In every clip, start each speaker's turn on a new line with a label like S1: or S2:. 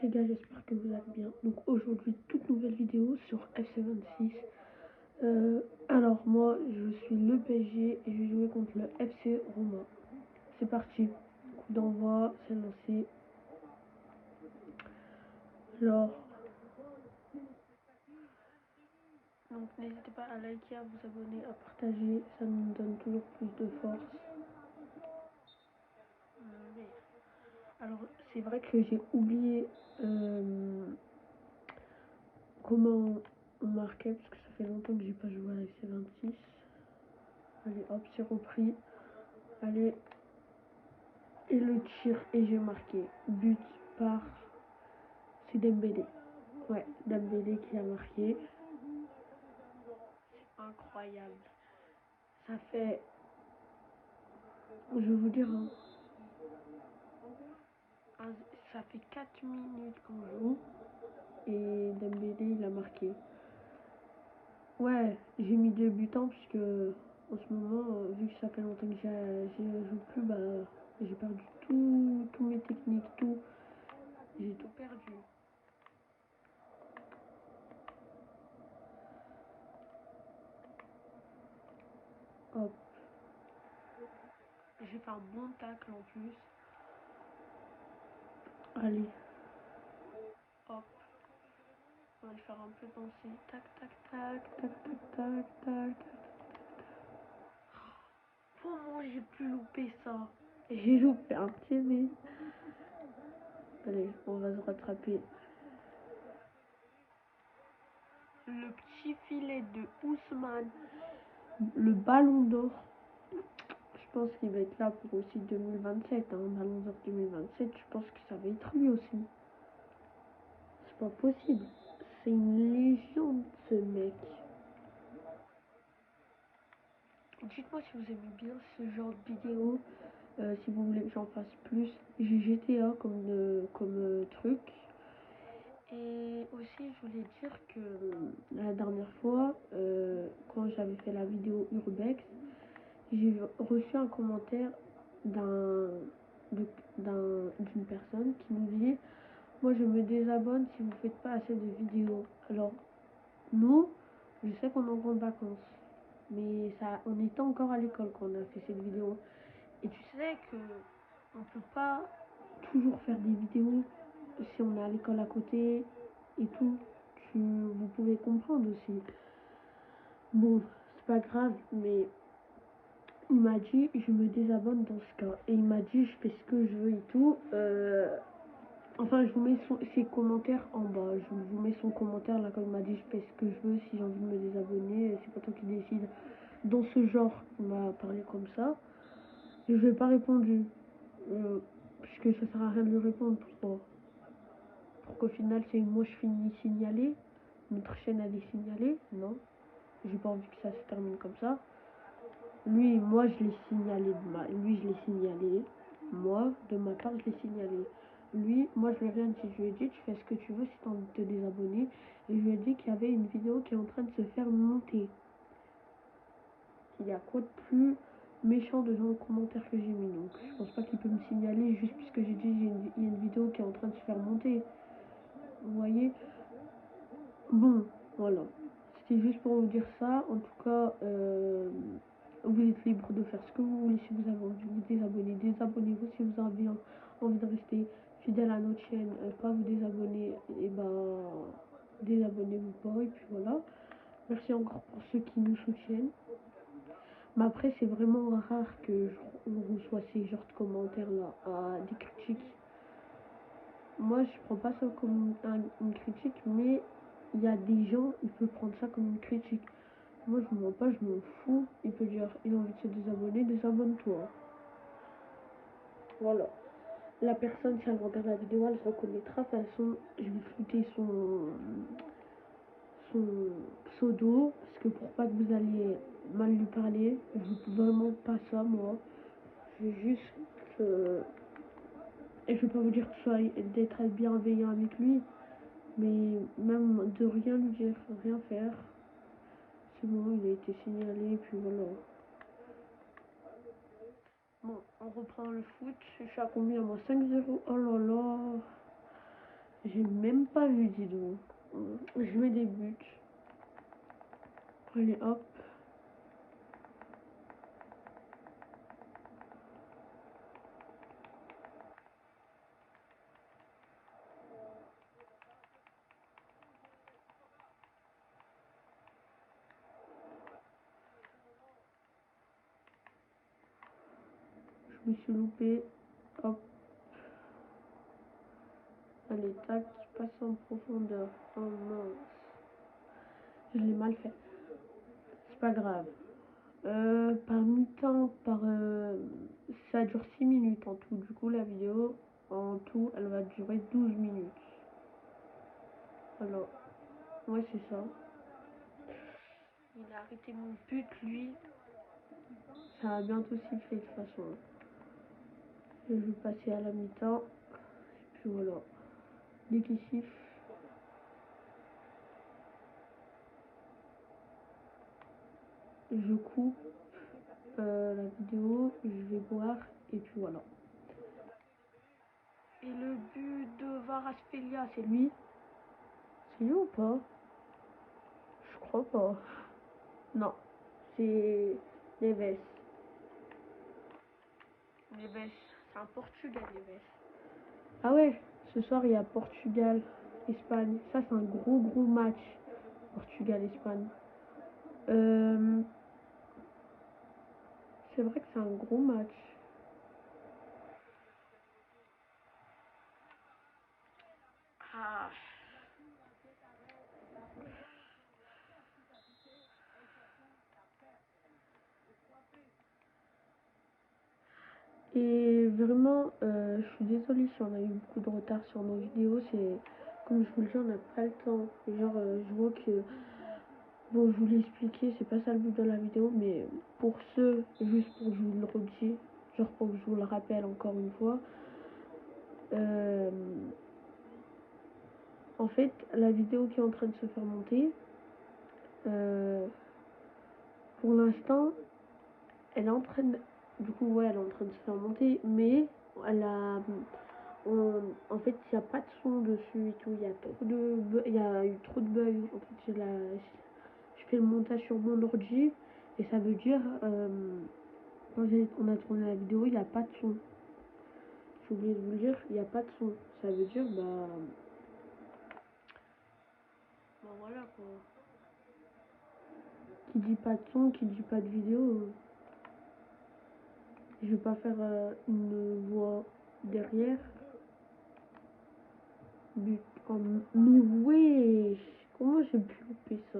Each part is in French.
S1: les gars, j'espère que vous allez bien. Donc aujourd'hui, toute nouvelle vidéo sur FC26. Alors moi, je suis le PSG et je vais jouer contre le FC Roma. C'est parti. Coup d'envoi, c'est lancé. Alors, donc n'hésitez pas à liker, à vous abonner, à partager. Ça nous donne toujours plus de force. Alors, c'est vrai que j'ai oublié comment on marquait, parce que ça fait longtemps que j'ai pas joué à FC26. Allez, hop, c'est repris. Allez. Et le tir, et j'ai marqué. But par... C'est Dembélé. Ouais, Dembélé qui a marqué. C'est incroyable. Ça fait... Je vais vous dire, ça fait 4 minutes qu'on joue. Et Dembélé, il a marqué. Ouais, j'ai mis 2 butants puisque en ce moment, vu que ça fait longtemps que je joue plus, bah j'ai perdu tous mes techniques, tout. J'ai tout perdu. Hop. J'ai fait un bon tacle en plus. Allez. Hop. On va le faire un peu danser. Tac, tac, tac, tac, tac, tac, tac, tac. Comment j'ai pu louper ça? J'ai loupé un TV. Allez, on va se rattraper. Le petit filet de Ousmane. Le ballon d'or. Je pense qu'il va être là pour aussi 2027. Ballon d'or 2027, je pense que ça va être lui aussi. C'est pas possible. C'est une légende, ce mec. Dites-moi si vous aimez bien ce genre de vidéo. Si vous voulez que j'en fasse plus. J'ai GTA comme truc. Et aussi, je voulais dire que la dernière fois, quand j'avais fait la vidéo Urbex, j'ai reçu un commentaire d'une personne qui nous dit: moi je me désabonne si vous faites pas assez de vidéos. Alors nous, je sais qu'on est en grande vacances, mais ça, on était encore à l'école quand on a fait cette vidéo. Et tu sais que on peut pas toujours faire des vidéos si on est à l'école à côté et tout. Vous pouvez comprendre aussi. Bon, c'est pas grave, mais il m'a dit je me désabonne dans ce cas. Et il m'a dit je fais ce que je veux et tout. Enfin, je vous mets ses commentaires en bas. Je vous mets son commentaire là quand il m'a dit je fais ce que je veux. Si j'ai envie de me désabonner, c'est pas toi qui décide. Dans ce genre, il m'a parlé comme ça. Et je lui ai pas répondu. Puisque ça sert à rien de lui répondre. Pourquoi? Pour qu'au final, c'est moi je finis signalé. Notre chaîne elle est signalée. Non. J'ai pas envie que ça se termine comme ça. Lui, moi je l'ai signalé lui je l'ai signalé. Moi, de ma part, je l'ai signalé. Lui, moi je lui ai rien dit. Je lui ai dit tu fais ce que tu veux si t'as envie de te désabonner. Et je lui ai dit qu'il y avait une vidéo qui est en train de se faire monter. Il y a quoi de plus méchant dans le commentaire que j'ai mis? Donc je pense pas qu'il peut me signaler juste puisque j'ai dit il y a une vidéo qui est en train de se faire monter. Vous voyez? Bon, voilà. C'était juste pour vous dire ça. En tout cas, vous êtes libre de faire ce que vous voulez. Si vous avez envie de vous désabonner, désabonnez-vous. Si vous avez envie de rester fidèle à notre chaîne, pas vous désabonner, et ben désabonnez-vous pas. Et puis voilà. Merci encore pour ceux qui nous soutiennent. Mais après, c'est vraiment rare que je reçois ces genres de commentaires là, des critiques. Moi, je prends pas ça comme une critique, mais il y a des gens, ils peuvent prendre ça comme une critique. Moi, je m'en pas, je m'en fous. Il peut dire, il a envie de se désabonner, désabonne-toi. Voilà. La personne, si elle regarde la vidéo, elle se reconnaîtra. De toute façon, je vais flouter son pseudo, parce que pour pas que vous alliez mal lui parler, je veux vraiment pas ça, moi. Je veux juste que... Et je vais pas vous dire d'être bienveillant avec lui, mais même de rien lui dire, rien faire. C'est bon, il a été signalé, puis voilà. Bon, on reprend le foot. Je suis à combien moi? 5-0. Oh là là. J'ai même pas vu, dis donc. Je mets des buts. Allez, hop. Je me suis loupé. Hop. Allez, tac. Passe en profondeur. Oh mince. Je l'ai mal fait. C'est pas grave. Par mi-temps, ça dure 6 minutes en tout. Du coup, la vidéo, en tout, elle va durer 12 minutes. Alors, ouais, c'est ça. Il a arrêté mon but, lui. Ça va bientôt siffler de toute façon. Je vais passer à la mi-temps. Et puis voilà. Dès qu'il siffle, je coupe la vidéo, je vais boire. Et puis voilà. Et le but de Varaspelia, c'est lui? C'est lui ou pas? Je crois pas. Non, c'est Neves. Neves, c'est un Portugal, Neves. Ah ouais, ce soir il y a Portugal-Espagne. Ça c'est un gros match. Portugal-Espagne. C'est vrai que c'est un gros match. Ah. Et vraiment, je suis désolée si on a eu beaucoup de retard sur nos vidéos. C'est comme je vous le dis, on n'a pas le temps. Genre, je vois que bon, je vous l'ai expliqué, c'est pas ça le but de la vidéo, mais pour ceux, juste pour que je vous le redis, genre pour que je vous le rappelle encore une fois, euh, en fait, la vidéo qui est en train de se faire monter, euh, pour l'instant, elle est en train de, du coup, ouais, elle est en train de se faire monter, mais elle a, en fait, il n'y a pas de son dessus et tout, il y a eu trop de bugs. En fait, je fais le montage sur mon ordi et ça veut dire, quand on a tourné la vidéo, il n'y a pas de son. J'ai oublié de vous le dire, il n'y a pas de son. Ça veut dire, bah voilà quoi. Qui dit pas de son, qui dit pas de vidéo, je vais pas faire une voix derrière. But en... Mais wesh, comment j'ai pu louper ça?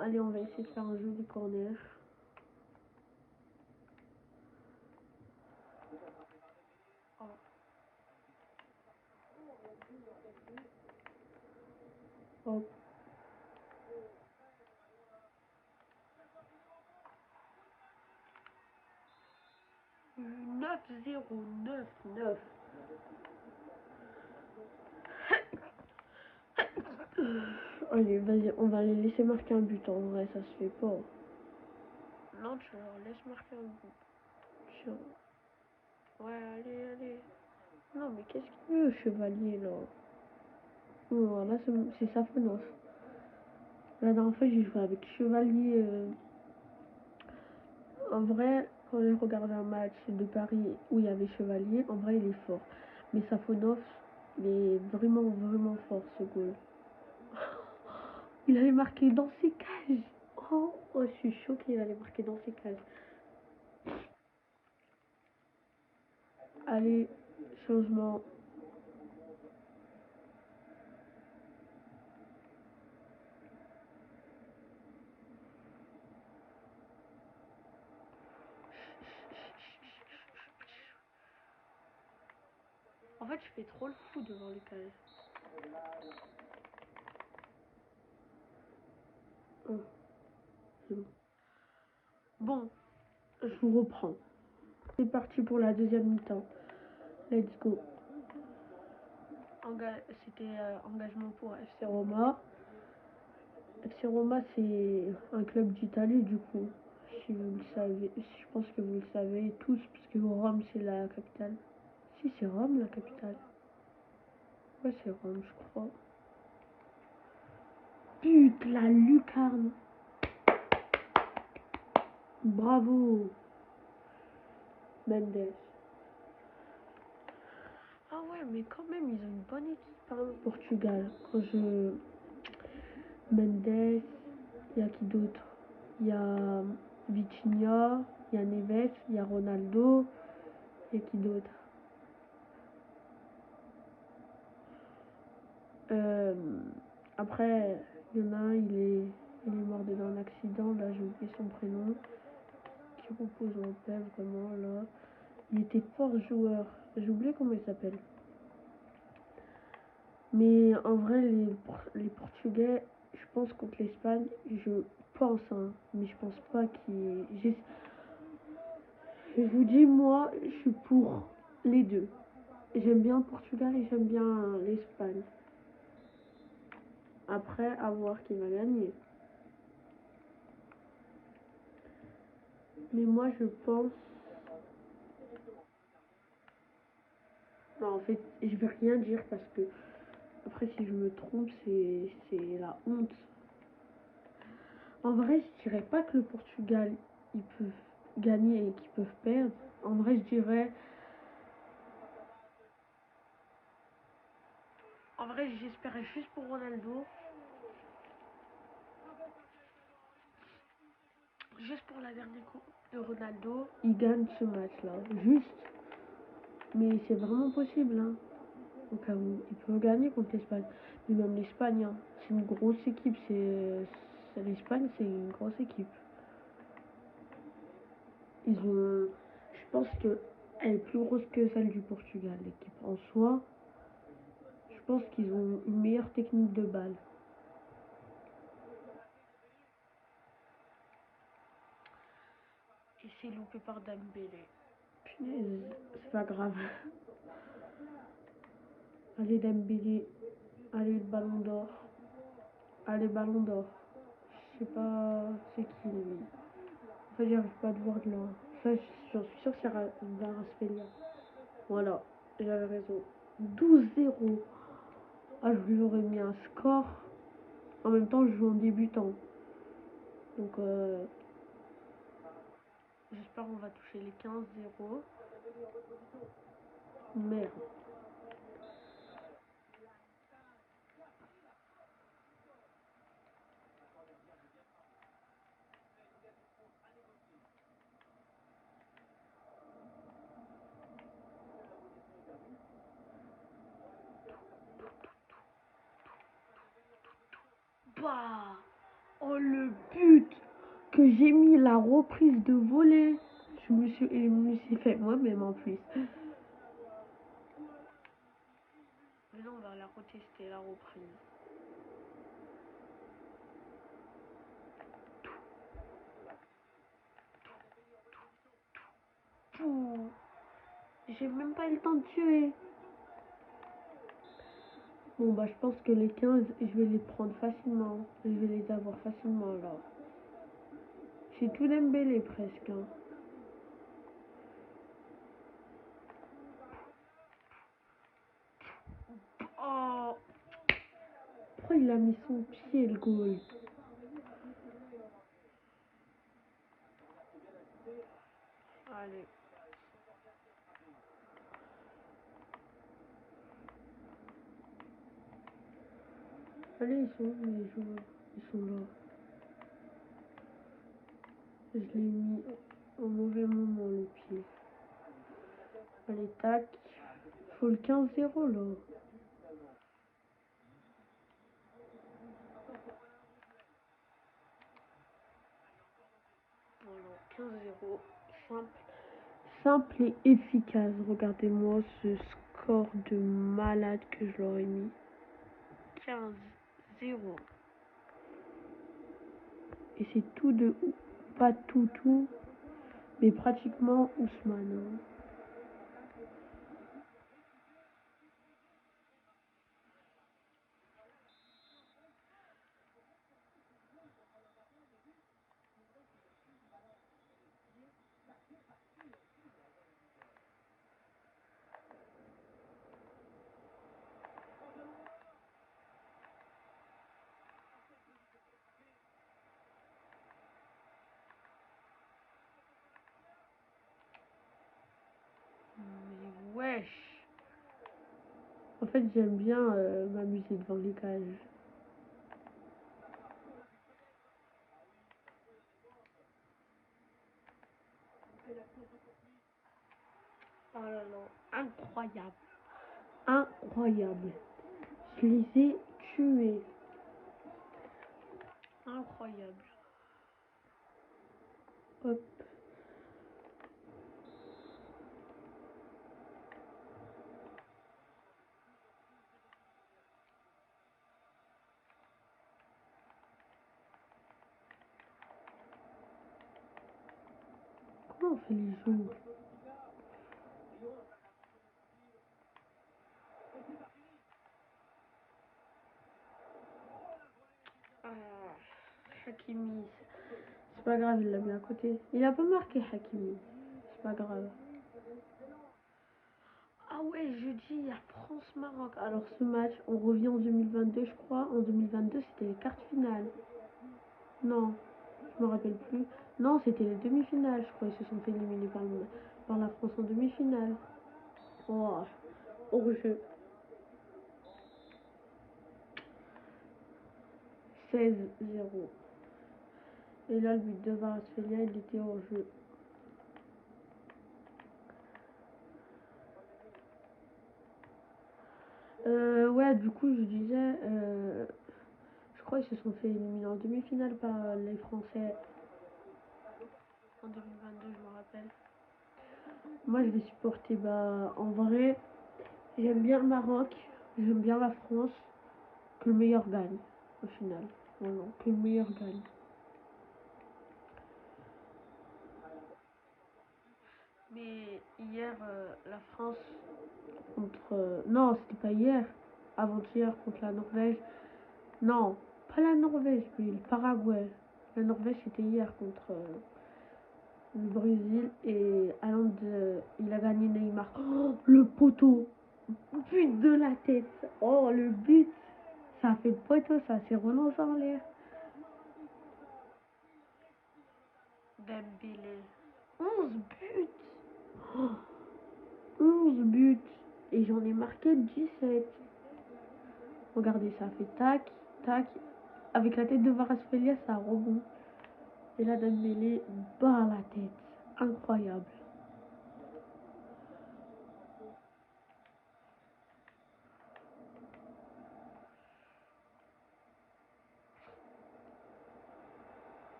S1: Allez, on va essayer de faire un joli corner. Oh. Hop. 9-0, 9-9. Allez, vas-y, on va les laisser marquer un but. En vrai, ça se fait pas. Non, tu leur laisses marquer un but. Tiens. Ouais, allez, allez. Non, mais qu'est-ce qu'il veut, Chevalier, là? Voilà, c'est Safonov. La dernière fois, j'ai joué avec Chevalier. En vrai, quand j'ai regardé un match de Paris où il y avait Chevalier, en vrai, il est fort. Mais Safonov, il est vraiment fort, ce goal. Il allait marquer dans ses cages. Oh, je suis choquée, il allait marquer dans ses cages. Allez, changement. En fait, je fais trop le fou devant les cages. Oh, c'est bon. Bon, je vous reprends. C'est parti pour la deuxième mi-temps. Let's go. C'était engagement pour FC Roma. FC Roma, c'est un club d'Italie, du coup. Si vous le savez, je pense que vous le savez tous, puisque Rome, c'est la capitale. Si, c'est Rome, la capitale. Ouais, c'est Rome, je crois. Putain, la lucarne. Bravo, Mendes. Ah ouais, mais quand même, ils ont une bonne équipe, hein, Portugal. Quand je... Mendes, il y a qui d'autre? Il y a Vitinha, il y a Neves, il y a Ronaldo, il y a qui d'autre? Euh, Après, il y en a un, il est mort dans un accident, là j'ai oublié son prénom, qui repose en paix vraiment là. Il était fort joueur, j'ai oublié comment il s'appelle. Mais en vrai, les Portugais, je pense contre l'Espagne, je pense, hein, mais je pense pas qu'ils. Je vous dis, moi, je suis pour les deux. J'aime bien le Portugal et j'aime bien l'Espagne. Après, à voir qui va gagner. Mais moi, je pense. Non, en fait, je vais rien dire parce que, après, si je me trompe, c'est la honte. En vrai, je dirais pas que le Portugal, ils peuvent gagner et qu'ils peuvent perdre. En vrai, je dirais. En vrai, j'espérais juste pour Ronaldo. Juste pour la dernière coupe de Ronaldo. Il gagne ce match-là. Juste. Mais c'est vraiment possible, hein. Au cas où. Il peut gagner contre l'Espagne. Mais même l'Espagne, hein. C'est une grosse équipe. L'Espagne, c'est une grosse équipe. Ils ont. Je pense qu'elle est plus grosse que celle du Portugal, l'équipe. En soi, je pense qu'ils ont une meilleure technique de balle. Et c'est loupé par Dembélé. Punaise, c'est pas grave. Allez Dembélé, allez le ballon d'or. Allez ballon d'or. Je sais pas c'est qui lui. En fait j'arrive pas à te voir de là. Ça j'en suis sûre que c'est Raspelia. Voilà, j'avais raison. 12-0. Ah je lui aurais mis un score. En même temps je joue en débutant. Donc j'espère qu'on va toucher les 15-0. Merde. Bah, oh le but que j'ai mis la reprise de volée. Je me suis fait moi-même en plus. Mais là on va la retester la reprise. Pouh. J'ai même pas eu le temps de tuer. Bon bah je pense que les 15 je vais les prendre facilement. Je vais les avoir facilement là. C'est tout Dembélé presque. Hein. Oh, pourquoi il a mis son pied le goal? Allez. Allez, ils sont où les joueurs? Ils sont là. Je l'ai mis au mauvais moment le pied. Allez, tac. Faut le 15-0 là. Voilà, 15-0. Simple. Simple et efficace. Regardez-moi ce score de malade que je leur ai mis. 15-0. Et c'est tout de... Pas tout, mais pratiquement Ousmane. Hein. fait, j'aime bien m'amuser devant les cages. Oh là là, incroyable. Incroyable. Je les ai tués. Incroyable. Hop. Comment on fait les jeux? Hakimi. C'est pas grave, il l'a mis à côté. Il a pas marqué Hakimi. C'est pas grave. Ah ouais, jeudi, il y a France-Maroc. Alors ce match, on revient en 2022, je crois. En 2022, c'était les quarts finales. Non, je me rappelle plus. Non, c'était les demi-finales, je crois. Ils se sont fait éliminer par la France en demi-finale. Oh, hors-jeu. 16-0. Et là, le but de Kvaratskhelia, il était hors-jeu. Ouais, du coup, je disais, je crois qu'ils se sont fait éliminer en demi-finale par les Français en 2022, je me rappelle. Moi, je vais supporter, bah, en vrai, j'aime bien le Maroc, j'aime bien la France, que le meilleur gagne, au final. Voilà, que le meilleur gagne. Mais hier, la France contre... non, c'était pas hier, avant-hier contre la Norvège. Non, pas la Norvège, mais le Paraguay. La Norvège, c'était hier contre le Brésil et Haaland, il a gagné Neymar. Oh, le poteau, but de la tête. Oh, le but, ça a fait le poteau, ça s'est relancé en l'air. Dembélé, 11 buts. Oh, 11 buts. Et j'en ai marqué 17. Regardez, ça fait tac, tac. Avec la tête de Kvaratskhelia, ça rebond. Et là, Dembélé bat la tête. Incroyable.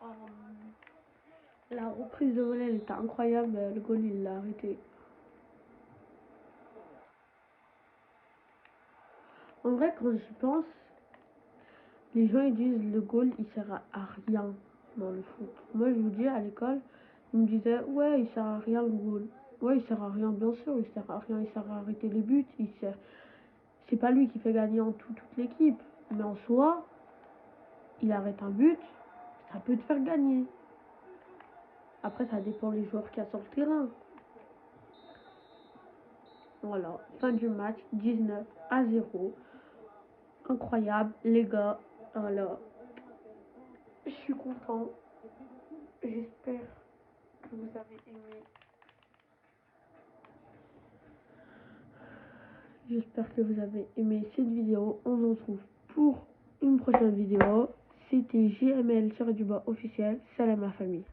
S1: Oh, la reprise de volée, elle était incroyable. Le goal, il l'a arrêté. En vrai, quand j'y pense, les gens ils disent le goal, il sert à rien dans le foot. Moi, je vous dis, à l'école, ils me disaient, ouais, il sert à rien le goal. Ouais, il sert à rien, bien sûr, il sert à rien, il sert à arrêter les buts. C'est pas lui qui fait gagner en tout toute l'équipe. Mais en soi, il arrête un but, ça peut te faire gagner. Après, ça dépend des joueurs qu'il y a sur le terrain. Voilà, fin du match, 19-0. Incroyable, les gars. Voilà, je suis content. J'espère que vous avez aimé. J'espère que vous avez aimé cette vidéo. On se retrouve pour une prochaine vidéo. C'était JML-officiel. Salam la famille.